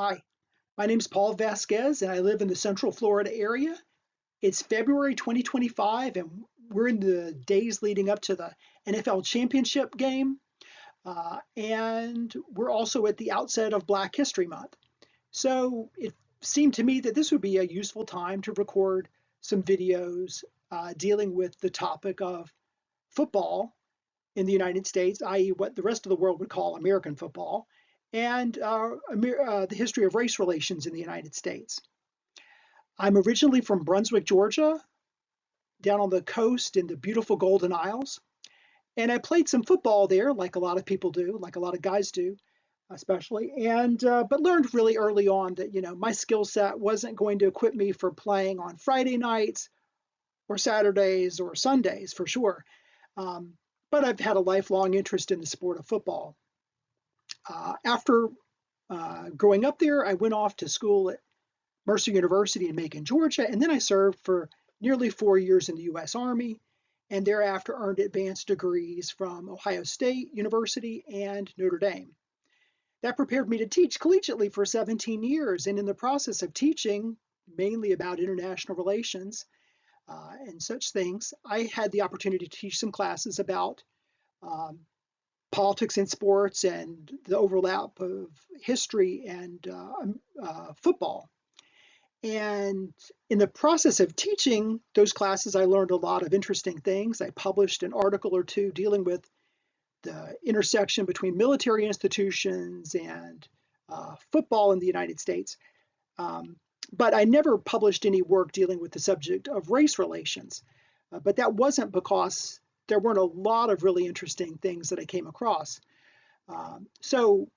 Hi, my name is Paul Vasquez, and I live in the Central Florida area. It's February 2025, and we're in the days leading up to the NFL championship game. And we're also at the outset of Black History Month. So it seemed to me that this would be a useful time to record some videos dealing with the topic of football in the United States, i.e., what the rest of the world would call American football, and the history of race relations in the United States. I'm originally from Brunswick, Georgia, down on the coast in the beautiful Golden Isles. And I played some football there, like a lot of people do, like a lot of guys do, especially. But learned really early on that my skill set wasn't going to equip me for playing on Friday nights or Saturdays or Sundays for sure. But I've had a lifelong interest in the sport of football. After growing up there, I went off to school at Mercer University in Macon, Georgia, and then I served for nearly 4 years in the U.S. Army, and thereafter earned advanced degrees from Ohio State University and Notre Dame. That prepared me to teach collegiately for 17 years, and in the process of teaching, mainly about international relations and such things, I had the opportunity to teach some classes about politics in sports and the overlap of history and football. And in the process of teaching those classes, I learned a lot of interesting things. I published an article or two dealing with the intersection between military institutions and football in the United States. But I never published any work dealing with the subject of race relations. But that wasn't because there weren't a lot of really interesting things that I came across. So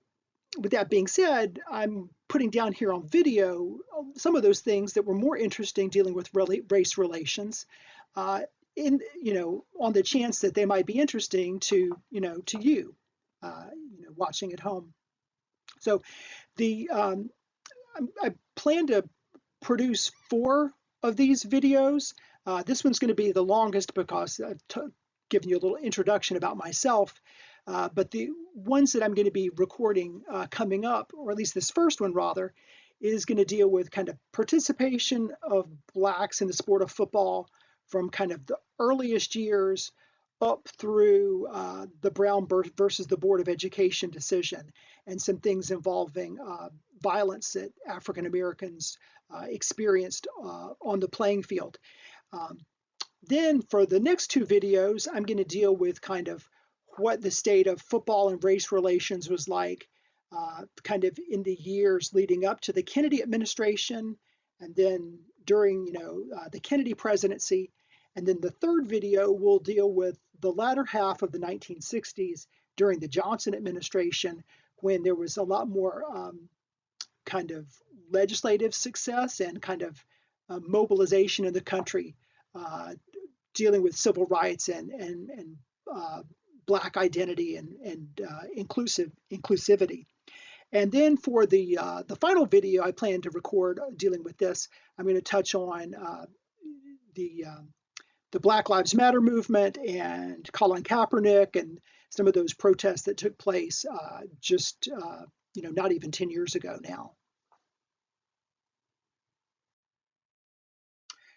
with that being said, I'm putting down here on video some of those things that were more interesting dealing with race relations, on the chance that they might be interesting to you, watching at home. So I plan to produce 4 of these videos. This one's going to be the longest because I've given you a little introduction about myself. But the ones that I'm going to be recording coming up, or at least this first one rather, is going to deal with kind of participation of Blacks in the sport of football from kind of the earliest years up through the Brown versus the Board of Education decision, and some things involving violence that African Americans experienced on the playing field. Then for the next 2 videos, I'm going to deal with kind of what the state of football and race relations was like kind of in the years leading up to the Kennedy administration, and then during the Kennedy presidency. And then the third video will deal with the latter half of the 1960s during the Johnson administration, when there was a lot more kind of legislative success and kind of mobilization in the country dealing with civil rights and Black identity and inclusivity. And then for the final video I plan to record dealing with this, I'm going to touch on the Black Lives Matter movement and Colin Kaepernick and some of those protests that took place just not even 10 years ago now.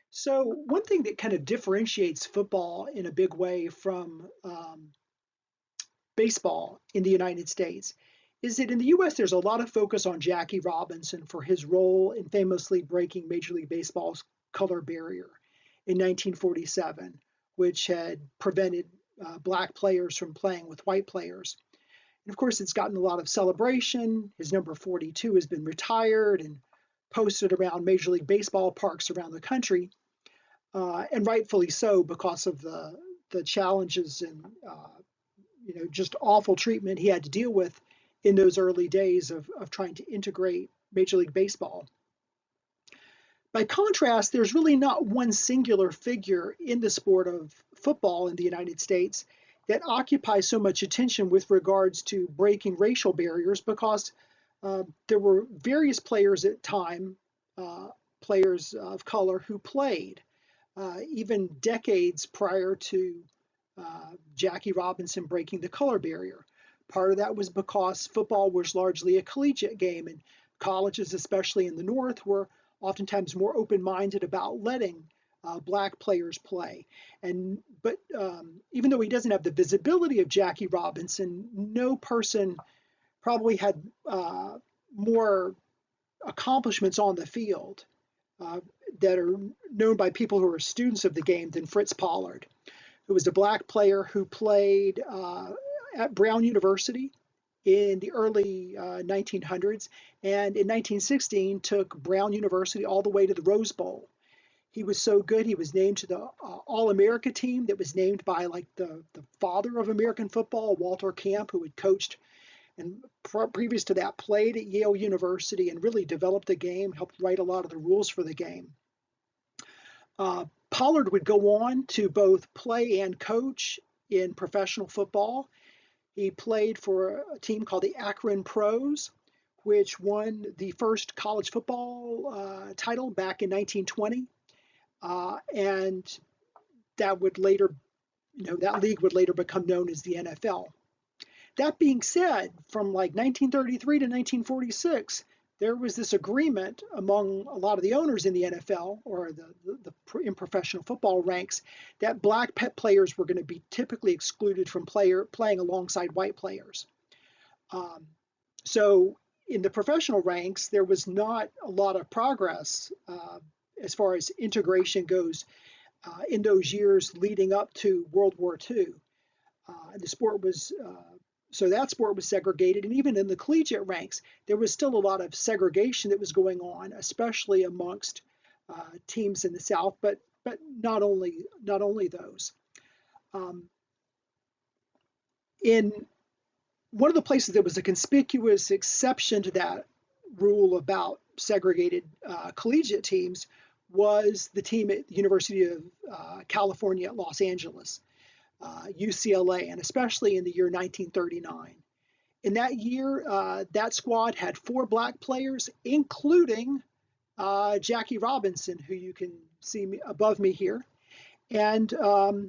So one thing that kind of differentiates football in a big way from baseball in the United States is that in the US there's a lot of focus on Jackie Robinson for his role in famously breaking Major League Baseball's color barrier in 1947, which had prevented Black players from playing with white players. And of course, it's gotten a lot of celebration. His number 42 has been retired and posted around Major League Baseball parks around the country, and rightfully so, because of the challenges and just awful treatment he had to deal with in those early days of trying to integrate Major League Baseball. By contrast, there's really not one singular figure in the sport of football in the United States that occupies so much attention with regards to breaking racial barriers, because there were various players at time, players of color who played even decades prior to Jackie Robinson breaking the color barrier. Part of that was because football was largely a collegiate game, and colleges, especially in the North, were oftentimes more open-minded about letting black players play. But even though he doesn't have the visibility of Jackie Robinson, no person probably had more accomplishments on the field that are known by people who are students of the game than Fritz Pollard, who was a black player who played at Brown University in the early 1900s, and in 1916 took Brown University all the way to the Rose Bowl. He was so good, he was named to the All-America team that was named by like the father of American football, Walter Camp, who had coached and previous to that played at Yale University and really developed the game, helped write a lot of the rules for the game. Pollard would go on to both play and coach in professional football. He played for a team called the Akron Pros, which won the first college football title back in 1920. And that would later, that league would later become known as the NFL. That being said, from like 1933 to 1946, there was this agreement among a lot of the owners in the NFL or in professional football ranks that black players were going to be typically excluded from playing alongside white players. So in the professional ranks, there was not a lot of progress as far as integration goes in those years leading up to World War II. The sport was So that sport was segregated, and even in the collegiate ranks, there was still a lot of segregation that was going on, especially amongst teams in the South, but not only those. In one of the places that was a conspicuous exception to that rule about segregated collegiate teams was the team at the University of California at Los Angeles. UCLA, and especially in the year 1939. In that year, that squad had 4 black players, including Jackie Robinson, who you can see above me here. And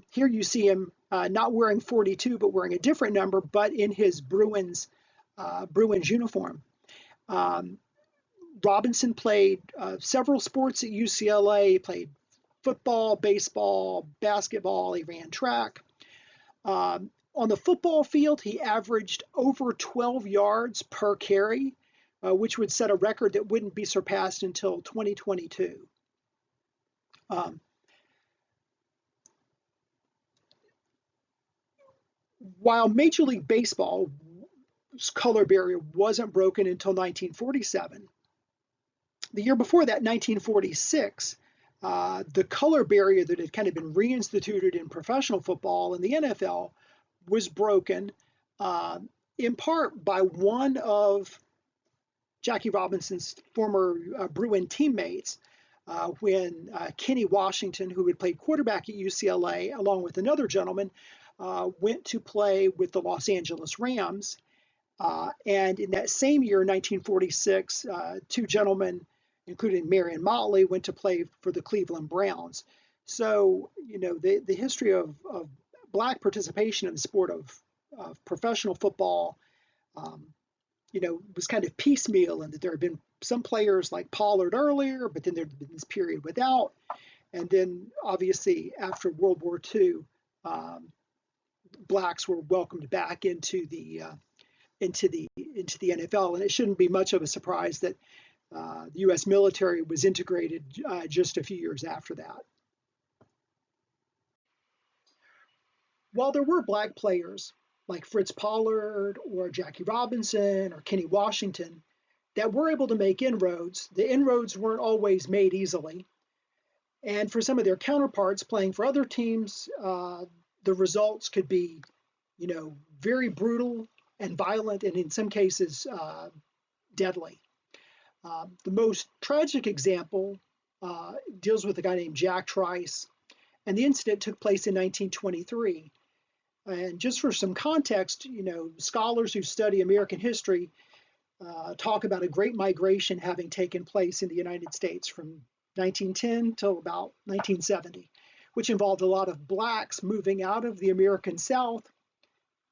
here you see him not wearing 42, but wearing a different number, but in his Bruins uniform. Robinson played several sports at UCLA. He played football, baseball, basketball. He ran track. On the football field, he averaged over 12 yards per carry, which would set a record that wouldn't be surpassed until 2022. While Major League Baseball's color barrier wasn't broken until 1947, the year before that, 1946, the color barrier that had kind of been reinstituted in professional football and the NFL was broken in part by one of Jackie Robinson's former Bruin teammates when Kenny Washington, who had played quarterback at UCLA, along with another gentleman, went to play with the Los Angeles Rams. And in that same year, 1946, 2 gentlemen, including Marion Motley, went to play for the Cleveland Browns. So, the history of black participation in the sport of professional football, was kind of piecemeal, and that there had been some players like Pollard earlier, but then there had been this period without. And then obviously after World War II, blacks were welcomed back into the NFL. And it shouldn't be much of a surprise that the U.S. military was integrated just a few years after that. While there were black players like Fritz Pollard or Jackie Robinson or Kenny Washington that were able to make inroads, the inroads weren't always made easily. And for some of their counterparts playing for other teams, the results could be, very brutal and violent, and in some cases, deadly. The most tragic example deals with a guy named Jack Trice, and the incident took place in 1923. And just for some context, scholars who study American history talk about a great migration having taken place in the United States from 1910 till about 1970, which involved a lot of blacks moving out of the American South,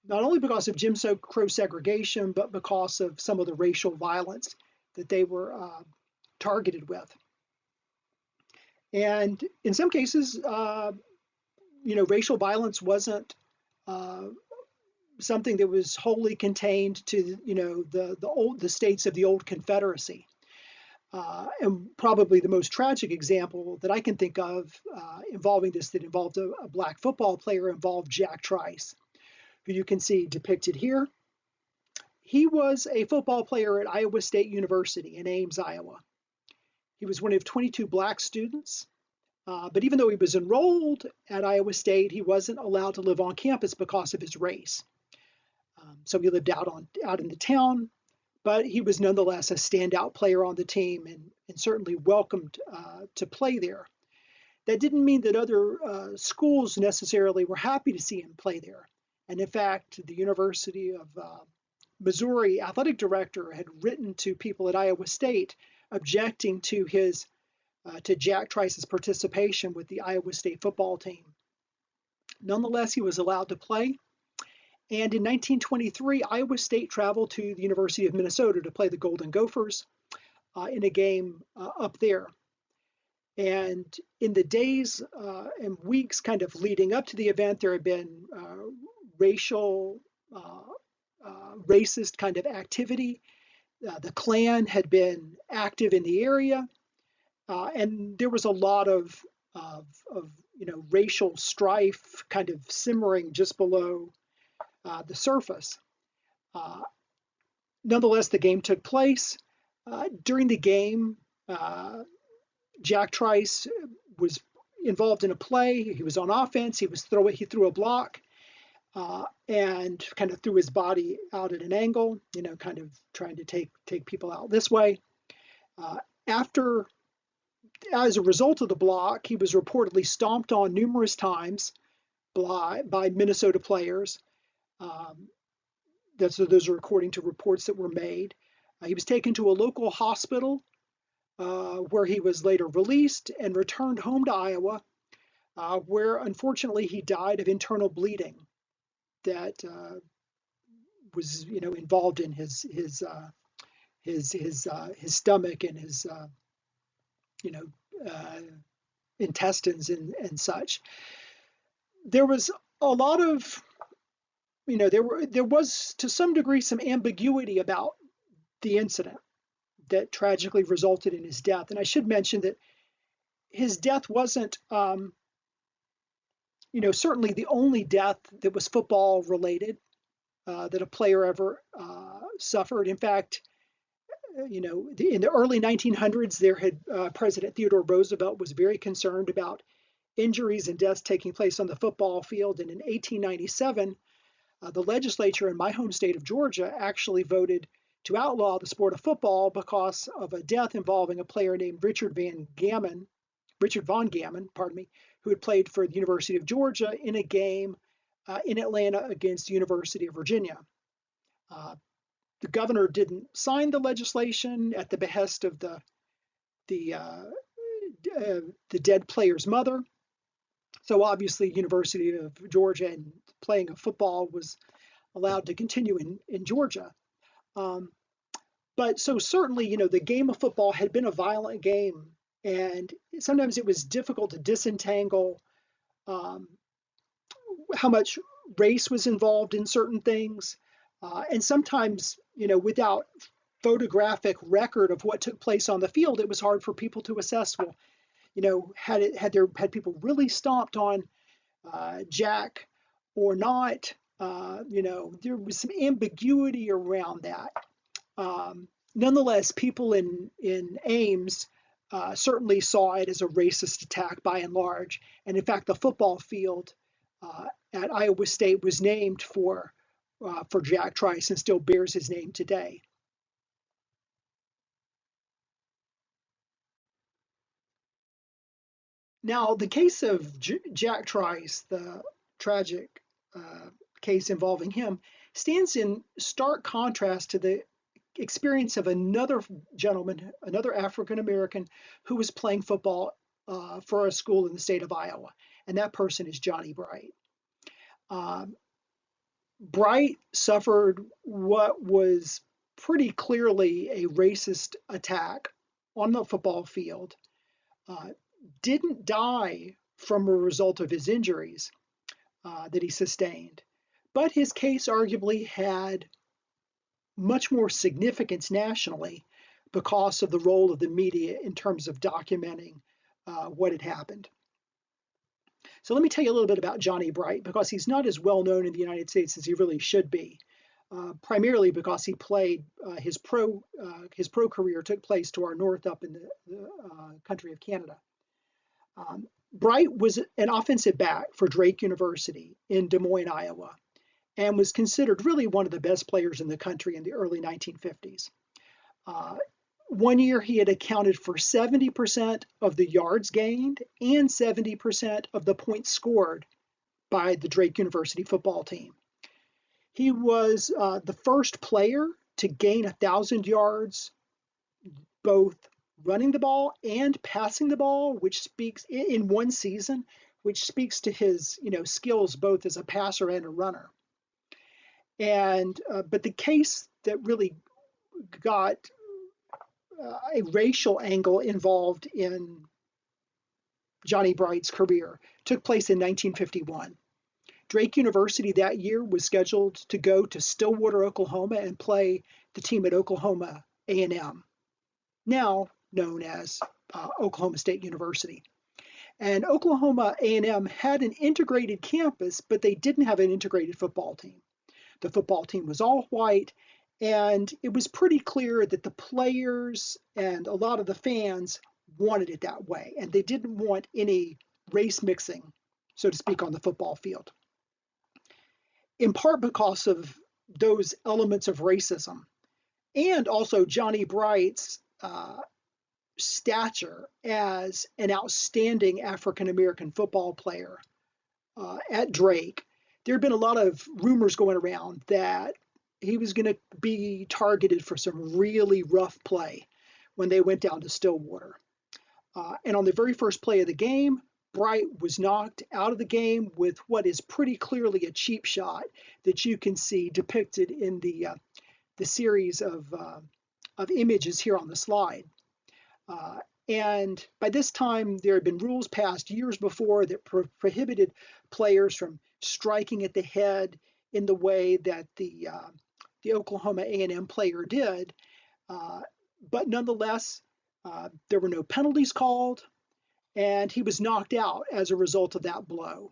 not only because of Jim Crow segregation, but because of some of the racial violence that they were targeted with. And in some cases, racial violence wasn't something that was wholly contained to the states of the old Confederacy. And probably the most tragic example that I can think of involving this, that involved a black football player, involved Jack Trice, who you can see depicted here. He was a football player at Iowa State University in Ames, Iowa. He was one of 22 black students, but even though he was enrolled at Iowa State, he wasn't allowed to live on campus because of his race. So he lived out in the town, but he was nonetheless a standout player on the team and certainly welcomed to play there. That didn't mean that other schools necessarily were happy to see him play there. And in fact, the University of Missouri athletic director had written to people at Iowa State objecting to Jack Trice's participation with the Iowa State football team. Nonetheless, he was allowed to play. And in 1923, Iowa State traveled to the University of Minnesota to play the Golden Gophers in a game up there. And in the days and weeks kind of leading up to the event, there had been racist kind of activity. The Klan had been active in the area, and there was a lot of racial strife kind of simmering just below the surface. Nonetheless, the game took place. During the game, Jack Trice was involved in a play. He was on offense. He threw a block and kind of threw his body out at an angle, kind of trying to take people out this way. As a result of the block, he was reportedly stomped on numerous times by Minnesota players. Those are according to reports that were made. He was taken to a local hospital where he was later released and returned home to Iowa, where unfortunately he died of internal bleeding that was involved in his stomach and his intestines and such. There was a lot of there was to some degree some ambiguity about the incident that tragically resulted in his death. And I should mention that his death wasn't certainly the only death that was football related that a player ever suffered. In fact, in the early 1900s, President Theodore Roosevelt was very concerned about injuries and deaths taking place on the football field. And in 1897, the legislature in my home state of Georgia actually voted to outlaw the sport of football because of a death involving a player named Richard Von Gammon, who had played for the University of Georgia in a game in Atlanta against the University of Virginia. The governor didn't sign the legislation at the behest of the dead player's mother. So obviously, University of Georgia and playing of football was allowed to continue in Georgia. But so certainly, the game of football had been a violent game, and sometimes it was difficult to disentangle how much race was involved in certain things. And sometimes, without photographic record of what took place on the field, it was hard for people to assess, well, had people really stomped on Jack or not? There was some ambiguity around that. Nonetheless, people in Ames certainly saw it as a racist attack by and large. And in fact, the football field at Iowa State was named for Jack Trice and still bears his name today. Now, the case of Jack Trice, the tragic case involving him, stands in stark contrast to the experience of another gentleman, another African American, who was playing football for a school in the state of Iowa, and that person is Johnny Bright. Bright suffered what was pretty clearly a racist attack on the football field, uh, didn't die from a result of his injuries that he sustained, but his case arguably had much more significance nationally because of the role of the media in terms of documenting what had happened. So let me tell you a little bit about Johnny Bright, because he's not as well known in the United States as he really should be, primarily because he played his pro career took place to our north up in the country of Canada. Bright was an offensive back for Drake University in Des Moines, Iowa, and was considered really one of the best players in the country in the early 1950s. One year he had accounted for 70% of the yards gained and 70% of the points scored by the Drake University football team. He was the first player to gain 1,000 yards, both running the ball and passing the ball, which speaks in one season, which speaks to his skills both as a passer and a runner. And but the case that really got a racial angle involved in Johnny Bright's career took place in 1951. Drake University that year was scheduled to go to Stillwater, Oklahoma, and play the team at Oklahoma A&M, now known as Oklahoma State University. And Oklahoma A&M had an integrated campus, but they didn't have an integrated football team. The football team was all white, and it was pretty clear that the players and a lot of the fans wanted it that way, and they didn't want any race mixing, so to speak, on the football field. In part because of those elements of racism, and also Johnny Bright's stature as an outstanding African-American football player at Drake, there had been a lot of rumors going around that he was going to be targeted for some really rough play when they went down to Stillwater. And on the very first play of the game, Bright was knocked out of the game with what is pretty clearly a cheap shot that you can see depicted in the series of images here on the slide. And by this time, there had been rules passed years before that prohibited players from striking at the head in the way that the Oklahoma A&M player did. But nonetheless, there were no penalties called, and he was knocked out as a result of that blow.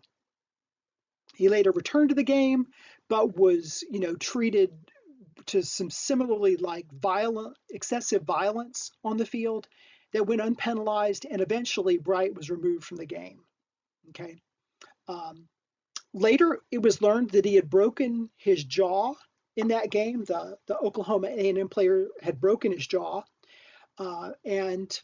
He later returned to the game, but was, treated to some similarly like excessive violence on the field that went unpenalized, and eventually Bright was removed from the game. Okay. Later, it was learned that he had broken his jaw in that game. The Oklahoma A&M player had broken his jaw, and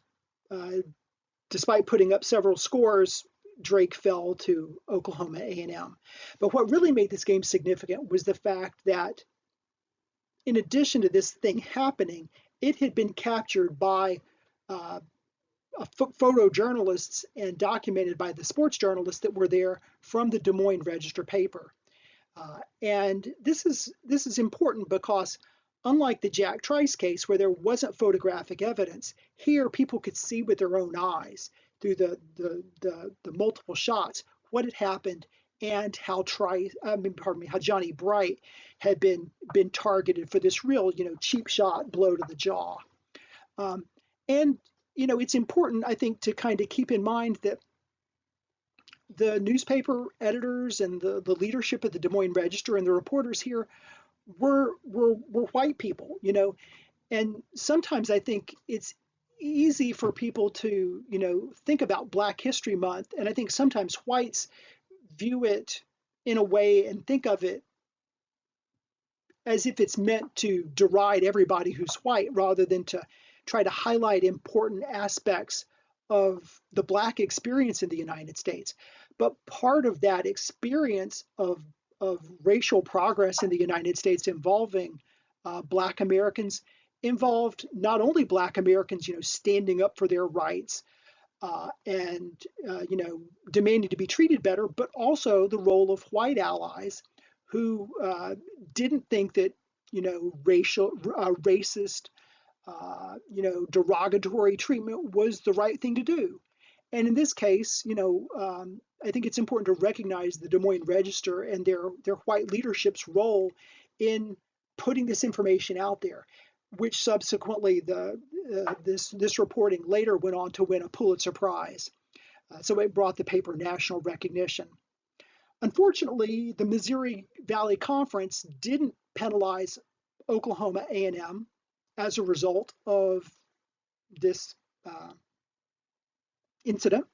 despite putting up several scores, Drake fell to Oklahoma A&M. But what really made this game significant was the fact that in addition to this thing happening, it had been captured by photojournalists and documented by the sports journalists that were there from the Des Moines Register paper. And this is important because unlike the Jack Trice case where there wasn't photographic evidence, here people could see with their own eyes through the multiple shots what had happened and how Johnny Bright had been targeted for this real cheap shot blow to the jaw. And it's important, I think, to kind of keep in mind that the newspaper editors and the leadership of the Des Moines Register and the reporters here were white people, and sometimes I think it's easy for people to, think about Black History Month, and I think sometimes whites view it in a way and think of it as if it's meant to deride everybody who's white rather than to try to highlight important aspects of the Black experience in the United States. But part of that experience of racial progress in the United States involving Black Americans involved not only Black Americans, standing up for their rights and demanding to be treated better, but also the role of white allies who didn't think that racist, derogatory treatment was the right thing to do. And in this case, I think it's important to recognize the Des Moines Register and their white leadership's role in putting this information out there, which subsequently this reporting later went on to win a Pulitzer Prize. So it brought the paper national recognition. Unfortunately, the Missouri Valley Conference didn't penalize Oklahoma A&M as a result of this incident.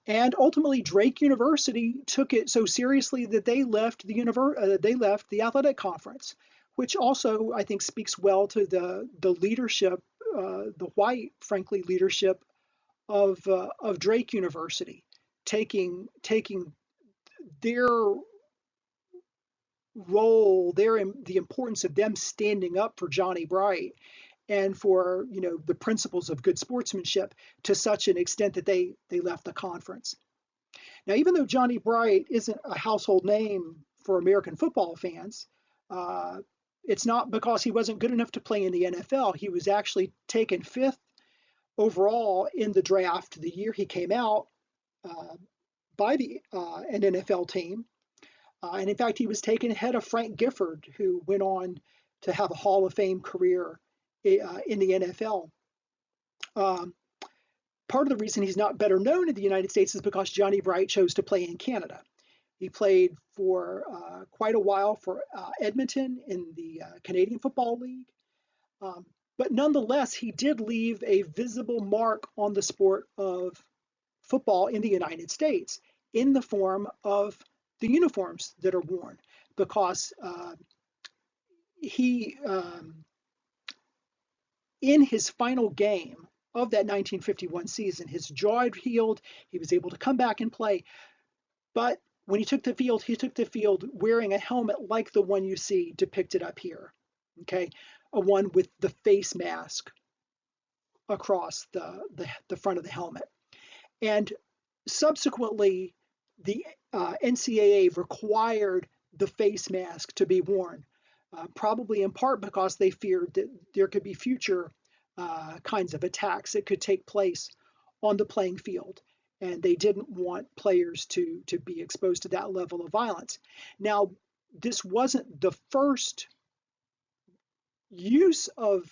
And ultimately, Drake University took it so seriously that they left the athletic conference, which also I think speaks well to the leadership, the white, frankly, leadership of Drake University, taking their role, the importance of them standing up for Johnny Bright and for the principles of good sportsmanship to such an extent that they left the conference. Now, even though Johnny Bright isn't a household name for American football fans, it's not because he wasn't good enough to play in the NFL. He was actually taken 5th overall in the draft the year he came out by an NFL team. And in fact, he was taken ahead of Frank Gifford, who went on to have a Hall of Fame career in the NFL. Part of the reason he's not better known in the United States is because Johnny Bright chose to play in Canada. He played for quite a while for Edmonton in the Canadian Football League. But nonetheless, he did leave a visible mark on the sport of football in the United States in the form of the uniforms that are worn, because he, in his final game of that 1951 season, his jaw had healed. He was able to come back and play. But when he took the field wearing a helmet like the one you see depicted up here, okay, a one with the face mask across the front of the helmet. And subsequently, the NCAA required the face mask to be worn, probably in part because they feared that there could be future kinds of attacks that could take place on the playing field. And they didn't want players to be exposed to that level of violence. Now, this wasn't the first use of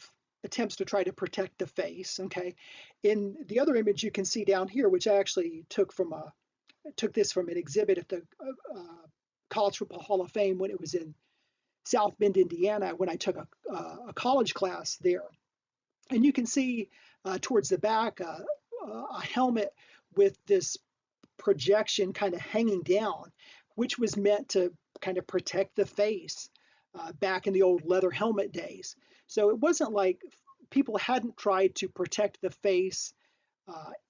attempts to try to protect the face, okay? In the other image you can see down here, which I actually took this from an exhibit at the College Football Hall of Fame when it was in South Bend, Indiana, when I took a college class there. And you can see towards the back a helmet with this projection kind of hanging down, which was meant to kind of protect the face back in the old leather helmet days. So it wasn't like people hadn't tried to protect the face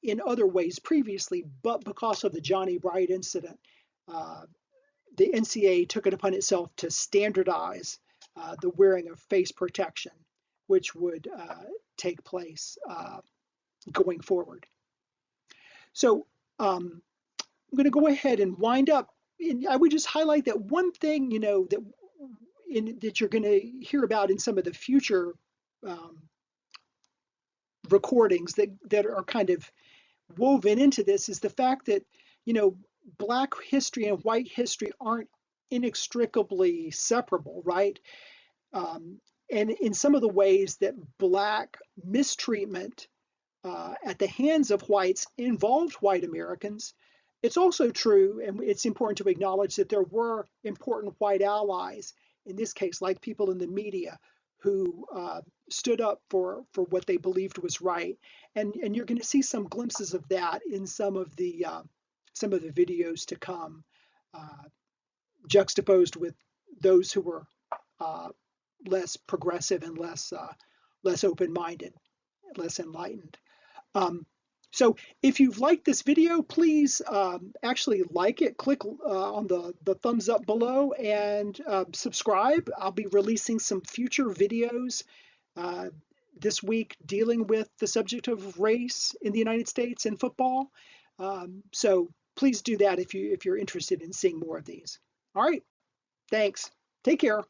in other ways previously, but because of the Johnny Bright incident, the NCAA took it upon itself to standardize the wearing of face protection, which would take place going forward. So I'm going to go ahead and wind up. And I would just highlight that one thing, that you're going to hear about in some of the future recordings that are kind of woven into this is the fact that, Black history and white history aren't inextricably separable, right? And in some of the ways that Black mistreatment at the hands of whites involved white Americans, it's also true, and it's important to acknowledge that there were important white allies, in this case, like people in the media, who stood up for what they believed was right. And you're going to see some glimpses of that in some of the videos to come, juxtaposed with those who were less progressive and less open-minded, less enlightened. So if you've liked this video, please actually like it, click on the thumbs up below, and subscribe. I'll be releasing some future videos this week dealing with the subject of race in the United States and football. So please do that if you're interested in seeing more of these. All right, thanks. Take care.